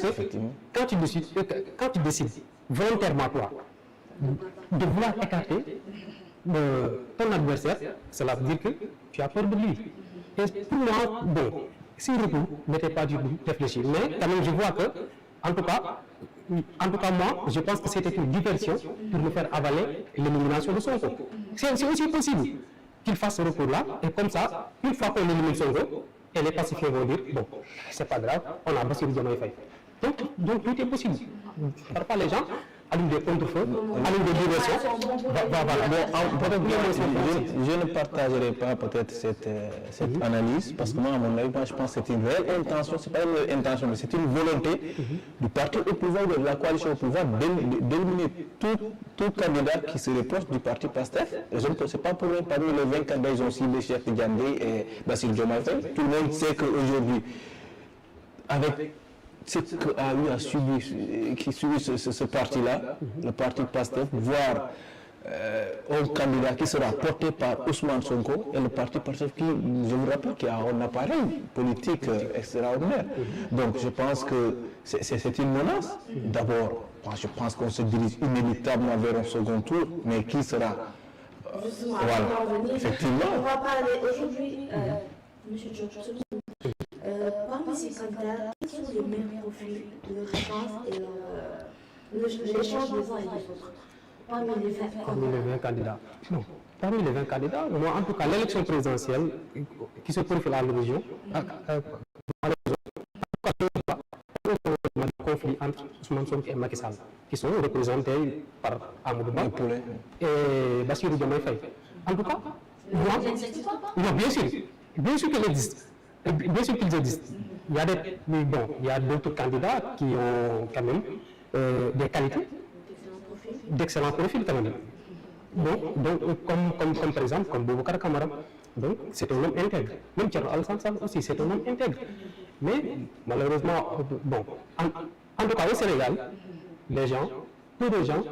Speaker 3: Effectivement. Quand tu décides volontairement, toi, de vouloir écarter ton adversaire, cela veut dire que tu as peur de lui. Et pour moi, bon, si le recours n'était pas du tout réfléchi, mais quand même je vois que, en tout cas moi, je pense que c'était une diversion pour nous faire avaler l'élimination de Sonko. C'est aussi possible qu'il fasse ce recours-là, et comme ça, une fois qu'on élimine Sonko, et les pacifiés vont dire, bon, c'est pas grave, on a Bassirou Diomaye Faye. Donc tout est possible. Parfois les gens allument des contre-feux, allument des diversions.
Speaker 2: Je ne partagerai pas peut-être cette analyse, parce que moi, à mon avis, je pense que c'est une réelle intention, c'est pas une réelle intention, mais c'est une volonté du parti au pouvoir, de la coalition au pouvoir, d'éliminer tout candidat qui serait proche du parti PASTEF. Et je ne sais pas pour eux, parmi les 20 candidats, ils ont ciblé Cheikh Tidiane Dièye et Bassirou Diomaye Faye. Tout le monde sait qu'aujourd'hui, avec ce qu'a eu à subir, qui subit ce parti-là, le parti PASTEF, voire un candidat qui sera porté par Ousmane Sonko et le parti PASTEF qui, je vous rappelle, qui a un appareil politique extraordinaire. Donc je pense que c'est une menace. D'abord, je pense qu'on se dirige inéluctablement vers un second tour, mais qui sera...
Speaker 1: voilà,
Speaker 2: effectivement.
Speaker 1: On va parler aujourd'hui, M. Georges, parmi ces candidats, quels sont les meilleurs profils de référence et l'échange des uns et des autres parmi les 20
Speaker 3: candidats? Non. Parmi les 20 candidats, moi, en tout cas, l'élection présidentielle qui se profile à l'horizon, conflit entre Ousmane Sonko et Macky Sall, qui sont représentés par Amadou Ba et Bassirou Diomaye Faye. En tout cas, moi, non, bien sûr qu'ils existent. Bien sûr qu'ils existent. Il y a d'autres candidats qui ont quand même des qualités, d'excellents profils quand même. Donc comme par exemple, comme Boubacar Camara, donc c'est un homme intègre. Même Thierno Alassane Sall aussi, c'est un homme intègre. Mais malheureusement, en tout cas au Sénégal, les gens, peu de gens,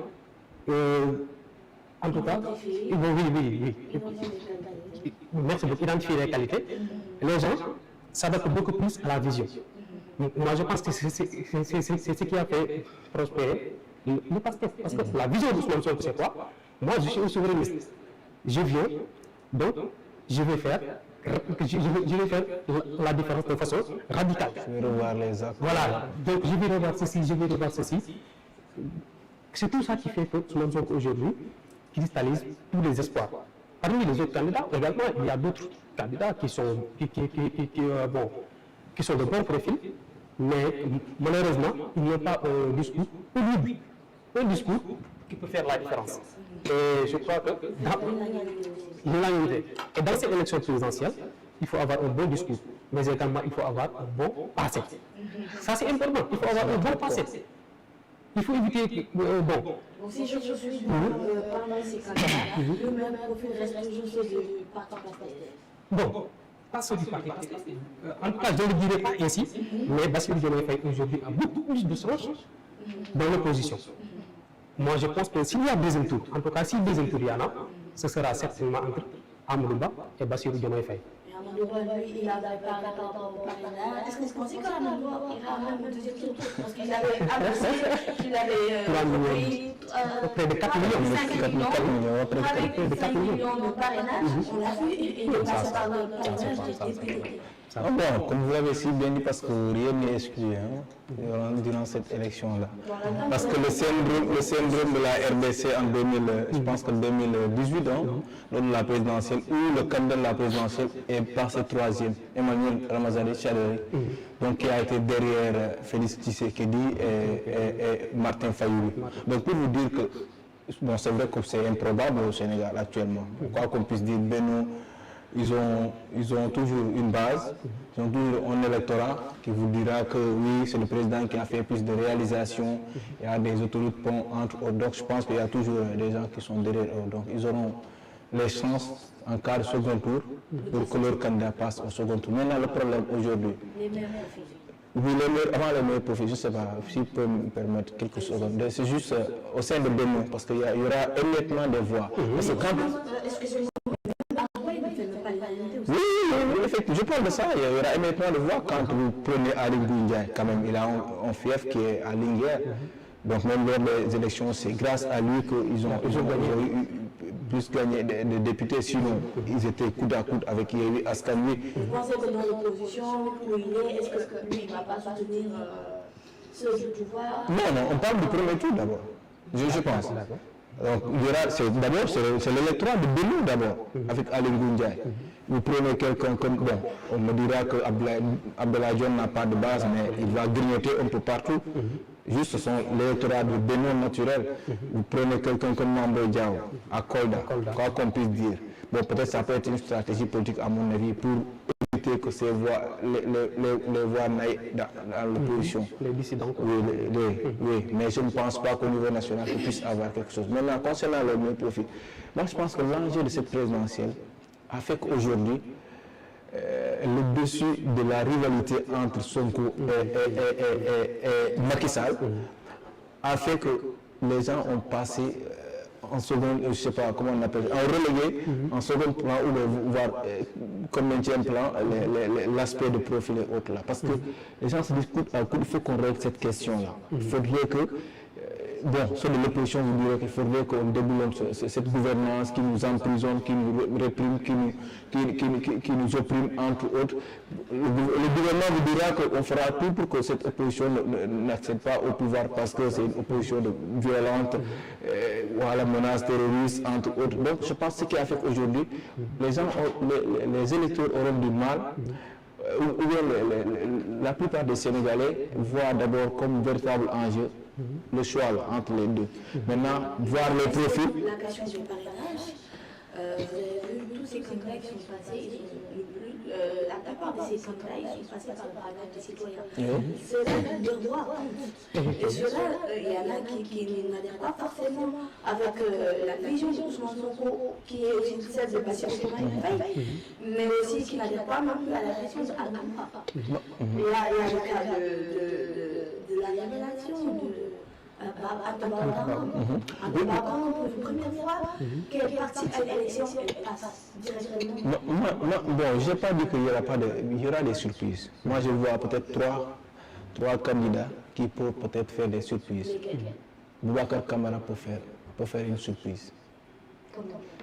Speaker 3: en tout cas, oui. Merci beaucoup, identifier les qualités. Les gens s'adaptent beaucoup plus à la vision. Moi, je pense que c'est ce qui a fait prospérer le PASTEF. Parce que la vision de Ousmane Sonko, c'est quoi? Moi, je suis un souverainiste. Je viens, donc, je vais faire la différence de façon radicale.
Speaker 2: Je vais revoir les actes.
Speaker 3: Voilà, donc je vais revoir ceci. C'est tout ça qui fait que Ousmane Sonko aujourd'hui cristallise tous les espoirs. Parmi les autres candidats, également, il y a d'autres candidats qui sont de bons profils, mais malheureusement, ils n'ont pas un discours audible, un discours qui peut faire la différence. Et je crois que dans l'unanimité, et dans cette élection présidentielle, il faut avoir un bon discours, mais également il faut avoir un bon passé. Ça c'est important, il faut avoir un bon passé. Il faut éviter,
Speaker 1: Si je suis parmi ces candidats, le même profil reste toujours ceux du parti PASTEF.
Speaker 3: Pas ceux du parti PASTEF. En tout cas, je ne le dirai pas ainsi, mais Bassirou Diomaye Faye aujourd'hui a beaucoup plus de sens dans l'opposition. Moi, je pense que s'il y a deuxième tour, en tout cas, si deuxième tour il y en a, ce sera certainement entre Amadou Ba et Bassirou Diomaye Faye.
Speaker 1: devant lui, il avait parlé par rapport au parrainage. Est-ce que vous pensez que la même voix ira même au deuxième tour? Parce qu'il avait annoncé qu'il avait
Speaker 3: Près de 4 millions.
Speaker 1: 5 millions. Avec
Speaker 2: Près de
Speaker 1: 5 millions de parrainage, on l'a vu, il est passé par le parrainage des députés.
Speaker 2: Ah bon, comme vous l'avez si bien dit, parce que rien n'est exclu durant cette élection-là. Parce que le syndrome de la RDC en 2000, je pense que 2018, lors de la présidentielle, où le candidat de la présidentielle est passé troisième, Emmanuel Ramazani Chaderi, donc qui a été derrière Félix Tshisekedi et Martin Fayoulou. Donc pour vous dire que, bon, c'est vrai que c'est improbable au Sénégal actuellement. Quoi qu'on puisse dire, Beno, ils ont toujours une base, ils ont toujours un électorat qui vous dira que oui, c'est le président qui a fait plus de réalisations, il y a des autoroutes ponts entre autres, donc je pense qu'il y a toujours des gens qui sont derrière eux, donc ils auront les chances en cas de second tour pour que leur candidat passe au second tour. Maintenant le problème aujourd'hui,
Speaker 1: Les meilleurs profils.
Speaker 2: oui, avant les meilleurs profils, je ne sais pas si vous pouvez me permettre quelques secondes, c'est juste au sein de Beno, parce qu'il y aura émiettement des voix. Parce que quand...
Speaker 1: Excusez-moi.
Speaker 2: Oui, effectivement, je parle de ça. Il y aura énormément de voix quand vous prenez Ali Ngouille, quand même, il a un fief qui est à Linguère. Donc même lors des élections, c'est grâce à lui qu'ils ont eu plus gagné de députés, sinon ils étaient coude à coude avec Yewwi Askan Wi.
Speaker 1: Vous pensez que dans l'opposition, où il est, est-ce que lui, il ne va pas soutenir ceux du pouvoir?
Speaker 2: Non, on parle du premier tour d'abord, je pense. Donc, d'abord, c'est l'électorat de Beno d'abord, avec Ali Ngouille. Vous prenez quelqu'un comme, bon, on me dira que Abdoulaye Dione n'a pas de base, mais il va grignoter un peu partout. Juste, ce sont l'électorat de Beno naturel. Vous prenez quelqu'un comme Mambo Diao, à Kolda, quoi qu'on puisse dire. Bon, peut-être ça peut être une stratégie politique, à mon avis, pour éviter que ces voix, les voix n'aillent dans l'opposition.
Speaker 3: Les dissidents.
Speaker 2: Oui, mais je ne pense pas qu'au niveau national, on puisse avoir quelque chose. Maintenant, concernant le meilleur profit, moi je pense que l'enjeu de cette présidentielle a fait qu'aujourd'hui, le dessus de la rivalité entre Sonko et Macky Sall a fait que les gens ont passé en second, je ne sais pas comment on appelle, en relégué, en second plan ou voire comme maintien plan, l'aspect de profil et autres là. Parce que les gens se discutent, il faut qu'on règle cette question-là. Il faudrait que, bon, ceux de l'opposition vous diraient qu'il faudrait qu'on déboulonne cette gouvernance qui nous emprisonne, qui nous réprime, qui nous opprime, entre autres. Le gouvernement vous dira qu'on fera tout pour que cette opposition n'accède pas au pouvoir parce que c'est une opposition violente, ou à la menace terroriste, entre autres. Donc je pense que ce qui a fait qu'aujourd'hui, les électeurs auront du mal, ou bien la plupart des Sénégalais voient d'abord comme véritable enjeu le choix là, entre les deux. Maintenant, voir les profils.
Speaker 1: La question du parrainage, vous avez vu tous ces candidats qui sont passés, la plupart de ces candidats, ils sont passés par le parrainage des citoyens. Cela, leur voix compte. Et cela, il y en a qui n'adhèrent pas forcément avec la vision de Ousmane Sonko, qui est aussi celle de Bassirou Diomaye Faye, mais aussi qui n'adhèrent pas non plus à la vision de Amadou Ba. Il y a le cas de la révélation de Abdoulaye pour une première fois, qui est parti à l'élection, elle passe directement.
Speaker 2: Bon, je n'ai pas dit qu'il y aura des surprises. Moi, je vois peut-être trois candidats qui peuvent peut-être faire des surprises. Boubacar Camara peut faire une surprise.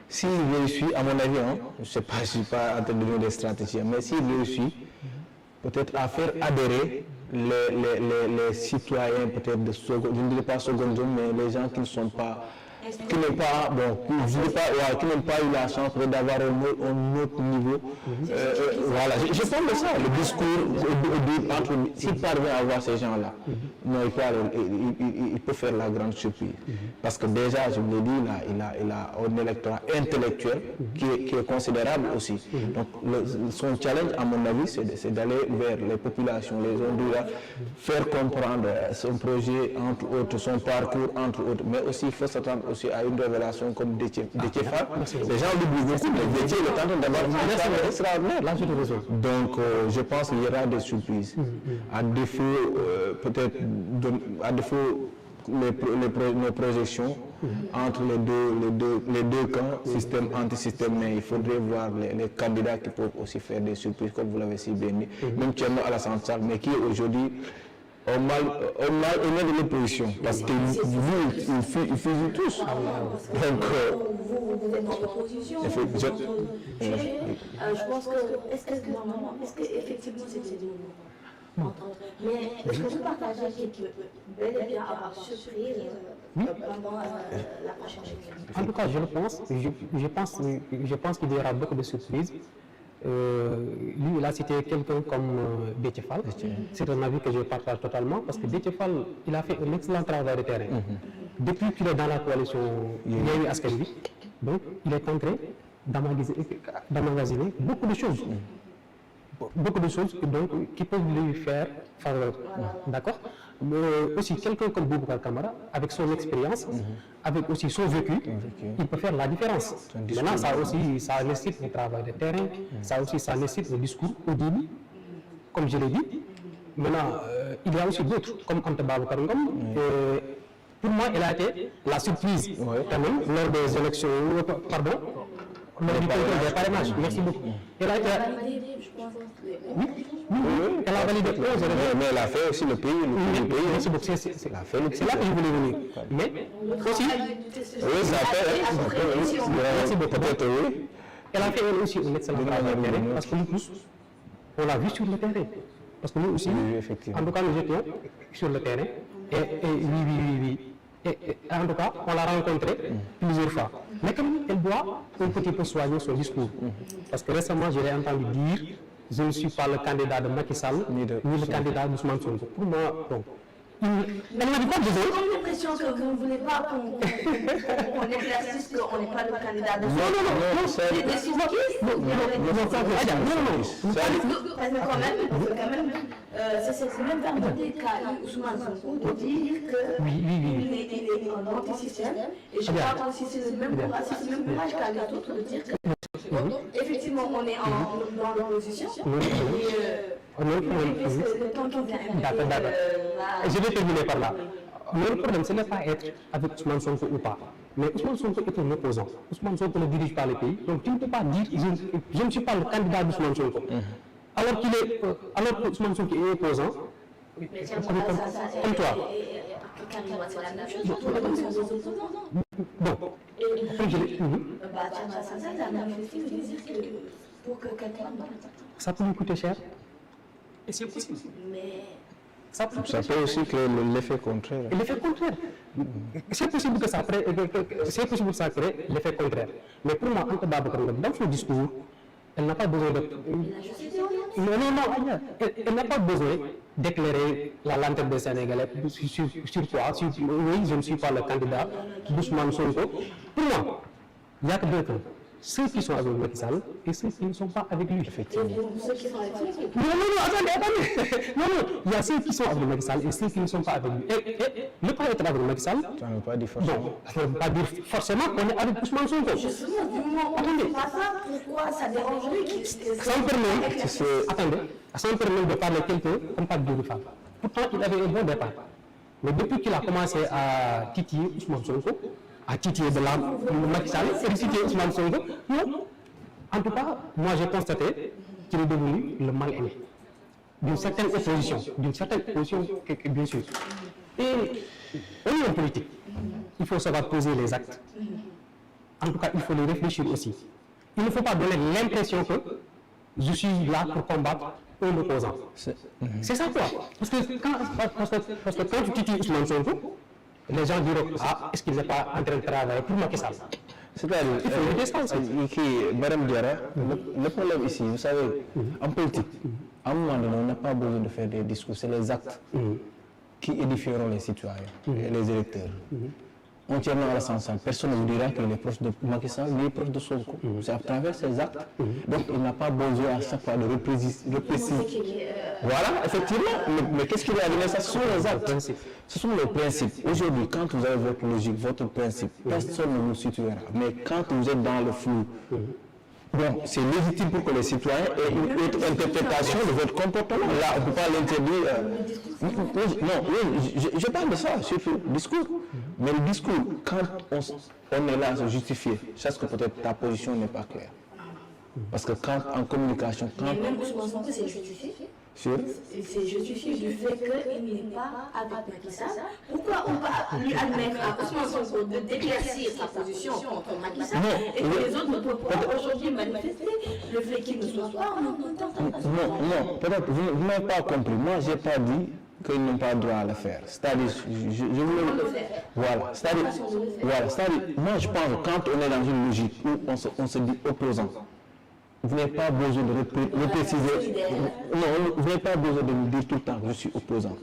Speaker 2: S'il réussit, à mon avis, je ne sais pas, je ne suis pas en train de donner des stratégies, mais s'il réussit, peut-être à faire adhérer les citoyens peut-être de seconde, je ne dirais pas seconde zone, mais les gens qui ne sont pas, qui n'ont pas, qui n'ont pas eu la chance d'avoir un autre niveau. Voilà, je parle de ça, le discours, s'il parvient à voir ces gens-là, non, il peut faire la grande surprise. Parce que déjà, je vous l'ai dit, il a un électorat intellectuel qui est considérable aussi. Donc, son challenge, à mon avis, c'est d'aller vers les populations, les gens faire comprendre son projet, entre autres, son parcours, entre autres. Mais aussi, il faut s'attendre aussi à une révélation comme Déthié Fall. Les gens l'oublient beaucoup, mais Déthié est en train d'avoir un travail extraordinaire. Donc, je pense qu'il y aura des surprises. À défaut, peut-être, à défaut nos projections entre les deux camps, système, anti-système, mais il faudrait voir les candidats qui peuvent aussi faire des surprises, comme vous l'avez si bien dit. Même Thierno Alassane Sall, mais qui aujourd'hui au mal de l'opposition, parce que ils fusillent tous. Donc,
Speaker 1: vous êtes dans l'opposition. Je pense que, est-ce qu'effectivement c'était du moment? Mais est-ce que vous partagez qu'il peut bel et bien avoir surprise pendant la prochaine élection?
Speaker 3: En tout cas, je pense qu'il y aura beaucoup de surprises. Lui, il a cité quelqu'un comme Déthié Fall. C'est un avis que je partage totalement parce que Déthié Fall, il a fait un excellent travail de terrain. Depuis qu'il est dans la coalition Yewwi Askan Wi, donc il est en train d'emmagasiner beaucoup de choses. Beaucoup de choses donc, qui peuvent lui faire faveur. D'accord? Mais aussi quelqu'un comme Boubacar Camara, avec son expérience, avec aussi son vécu, il peut faire la différence. Maintenant, ça aussi, ça nécessite le travail de terrain, ça aussi, ça nécessite le discours audible, comme je l'ai dit. Maintenant, il y a aussi d'autres, comme Anta Babacar Ngom. Pour moi, elle a été la surprise, quand même, lors des élections, pardon, lors du contrôle des parrainages. Merci beaucoup. Elle a été... Oui, elle a validé 11 élections.
Speaker 2: Mais elle a fait aussi le pays.
Speaker 3: Merci beaucoup. C'est là que je voulais venir. Mais aussi,
Speaker 2: oui, ça fait.
Speaker 3: merci beaucoup.
Speaker 2: Peut-être oui.
Speaker 3: Elle a fait elle aussi un excellent travail de terrain parce que nous tous, on l'a vu sur le terrain. Parce que nous aussi, en tout cas, nous étions sur le terrain. Et oui. Et en tout cas, on l'a rencontrée plusieurs fois. Mais quand même, elle doit un petit peu soigner son discours. Parce que récemment, je l'ai entendu dire je ne suis pas le candidat de Macky Sall, ni le candidat d'Ousmane Sonko. Pour moi, donc, elle n'a pas besoin.
Speaker 1: J'ai l'impression que vous ne voulez pas qu'on éclaircisse qu'on n'est pas le candidat de Sonko.
Speaker 3: Non, c'est
Speaker 1: des surprises. Non, parce que quand même, c'est même permettre qu'à Ousmane Sonko de dire qu'il est en anti-système. Et je crois aussi c'est le même courage qu'à les autres de dire que effectivement on est dans l'opposition. Le temps qui vient.
Speaker 3: D'accord. Je vais terminer par là. Le problème, ce n'est pas être avec Ousmane Sonko ou pas. Mais Ousmane Sonko est un opposant. Ousmane Sonko ne dirige pas le pays. Donc tu ne peux pas dire je ne suis pas le candidat d'Ousmane Sonko. Alors que Ousmane Sonko est opposant, comme toi. Bon. Ça peut lui coûter cher. Et c'est possible.
Speaker 1: Mais
Speaker 2: ça peut aussi créer l'effet contraire.
Speaker 3: L'effet contraire. C'est possible que ça crée l'effet contraire. Mais pour moi, Anta Babacar Ngom, dans son discours, elle n'a pas besoin de... Elle n'a pas besoin d'éclairer la lanterne des Sénégalais sur quoi. Oui, je ne suis pas le candidat d'Ousmane Sonko. Pour moi, il n'y a que deux camps. Ceux qui sont avec Macky Sall et ceux qui ne sont pas avec lui.
Speaker 1: effectivement. Ceux qui sont avec lui.
Speaker 3: Attendez. Non, il y a ceux qui sont avec Macky Sall et ceux qui ne sont pas avec lui. Et ne pas être avec Macky Sall,
Speaker 2: Ça ne veut pas dire forcément.
Speaker 3: bon, ça ne veut pas dire forcément qu'on est avec Ousmane Sonko.
Speaker 1: Justement, du moment où on ne fait pas ça, pourquoi ça dérangerait qu'il
Speaker 3: Ça me permet de parler quelqu'un comme Pape Diouf Fall. Pourtant, il avait un bon départ. Mais depuis qu'il a commencé à titiller Ousmane Sonko, à titiller de la Macky Sall, et de titiller Ousmane Sonko, non. En tout cas, moi j'ai constaté qu'il est devenu le mal-aimé d'une certaine opposition, bien sûr. Et au niveau politique, il faut savoir poser les actes. En tout cas, il faut les réfléchir aussi. Il ne faut pas donner l'impression que je suis là pour combattre un opposant. C'est ça quoi. Parce que quand tu titilles Ousmane Sonko, les gens diront est-ce qu'il n'est pas en train de travailler pour Macky Sall?
Speaker 2: C'est-à-dire, Madame Diarra, le problème ici, vous savez, en politique, à un moment donné, on n'a pas besoin de faire des discours, c'est les actes qui édifieront les citoyens et les électeurs. On tient à la sensation, personne ne vous dira qu'il est proche de Macky Sall, il est proche de Sonko. C'est à travers ces actes. Donc il n'a pas besoin à chaque fois de repréciser. Voilà, effectivement. Mais qu'est-ce qu'il y a à donner? Ça, ce sont les actes. Ce sont les principes. Aujourd'hui, quand vous avez votre logique, votre principe, personne ne vous situera. Mais quand vous êtes dans le flou, Bon, c'est légitime pour que les citoyens aient une autre interprétation de votre comportement. Là, on ne peut pas l'interdire. Non, oui, je parle de ça, surtout, discours. Mais le discours, quand on est là à se justifier, je sais que peut-être ta position n'est pas claire. Parce que quand en communication, quand...
Speaker 1: Mais même Ousmane Sonko, c'est justifié. C'est justifié du fait qu'il n'est pas avec Macky Sall. Pourquoi on va lui admettre à Ousmane Sonko de d'éclaircir sa position contre Macky Sall et que les autres ne peuvent pas aujourd'hui manifester le fait qu'il ne soit pas en entente?
Speaker 2: Non, peut-être vous n'avez pas compris. Moi, je n'ai pas dit qu'ils n'ont pas le droit à le faire. C'est-à-dire, je voulais... Voilà, c'est-à-dire, moi je pense que quand on est dans une logique où on se dit opposant, vous n'avez pas besoin de repréciser. Non, vous n'avez pas besoin de me dire tout le temps que je suis opposant.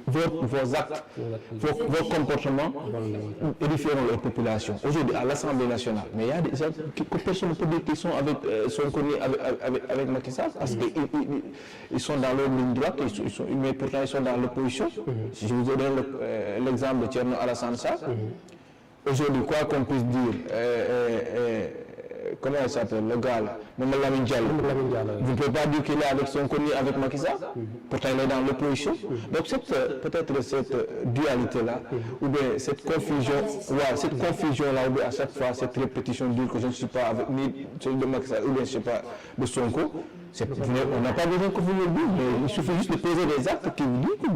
Speaker 2: Vos actes, vos comportements édifieront les populations. Aujourd'hui, à l'Assemblée nationale, mais il y a des gens que personne ne peut dire qu'ils sont connus avec Macky Sall parce qu'ils sont dans leur ligne droite, mais pourtant ils sont dans l'opposition. Si je vous donne l'exemple de Thierno Alassane Sall, aujourd'hui, quoi qu'on puisse dire, comment il s'appelle, le gars là, Mamadou Lamine Diallo. Vous ne pouvez pas dire qu'il est avec son connu avec Macky Sall, pourtant il est dans l'opposition. Donc peut-être cette dualité-là, ou bien cette confusion-là, ou bien à chaque fois cette répétition de dire que je ne suis pas avec ni celui de Macky Sall, ou bien je ne sais pas de Sonko, on n'a pas besoin que vous me le dites, mais il suffit juste de poser des actes qui vous disent que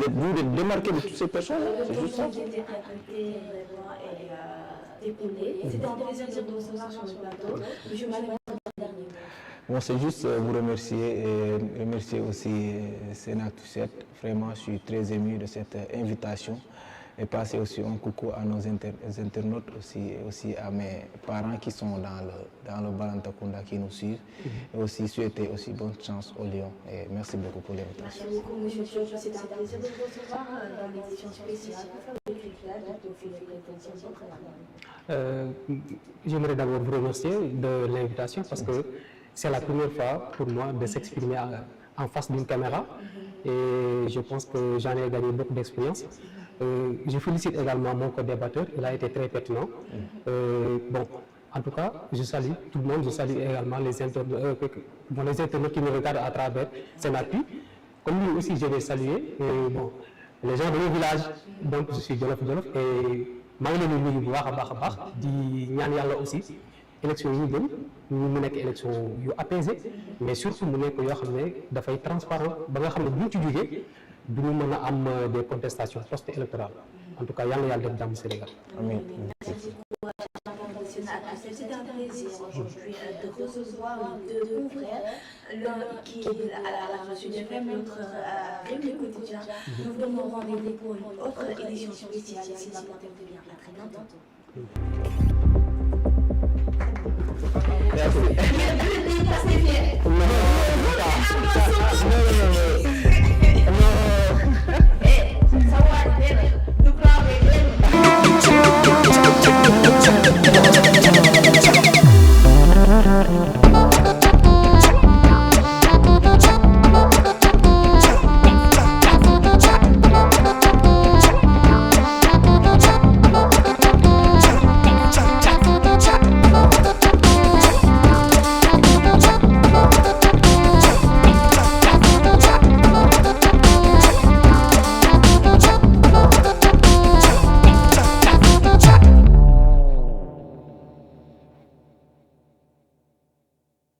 Speaker 2: vous êtes démarqué de toutes ces personnes-là. C'est juste ça.
Speaker 1: C'était un plaisir de vous recevoir sur le plateau. Monsieur Malem, dernier.
Speaker 2: Bon, c'est juste vous remercier et remercier aussi Sénat Touchette. Vraiment, je suis très ému de cette invitation et passer aussi un coucou à nos internautes, aussi à mes parents qui sont dans le Balantakunda qui nous suivent et aussi souhaiter aussi bonne chance au Lyon. Et merci beaucoup pour l'invitation.
Speaker 1: Merci beaucoup, monsieur Tchok. C'est un plaisir de vous recevoir dans l'édition spéciale.
Speaker 3: J'aimerais d'abord vous remercier de l'invitation parce que c'est la première fois pour moi de s'exprimer en face d'une caméra et je pense que j'en ai gagné beaucoup d'expérience. Je félicite également mon co-débatteur, il a été très pertinent. Bon, en tout cas, je salue tout le monde, je salue également les internautes qui me regardent à travers Sénatu. Comme lui aussi, je vais saluer les gens de mon village, donc je suis Jolof et maa ngi leen di nuyu bu baax a baax di ñaan yàlla aussi élection yi ñu gën mu nekk élection yu apaisé mais surtout mu nekk yoo xam ne dafay transparent ba nga xam ne bu ñu ci jógee du ñu mën a am des contestations post-électorales en tout cas yàlla yàlla def jàmm Sénégal.
Speaker 2: Amiin.
Speaker 1: C'est un plaisir aujourd'hui de recevoir les deux confrères, l'un qui est à la Sud FM, l'autre à Rémi Quotidien. Nous vous donnons rendez-vous pour une autre édition spéciale. Si la portez bien, à très bientôt.
Speaker 2: Merci.
Speaker 1: Il y a deux dépassés.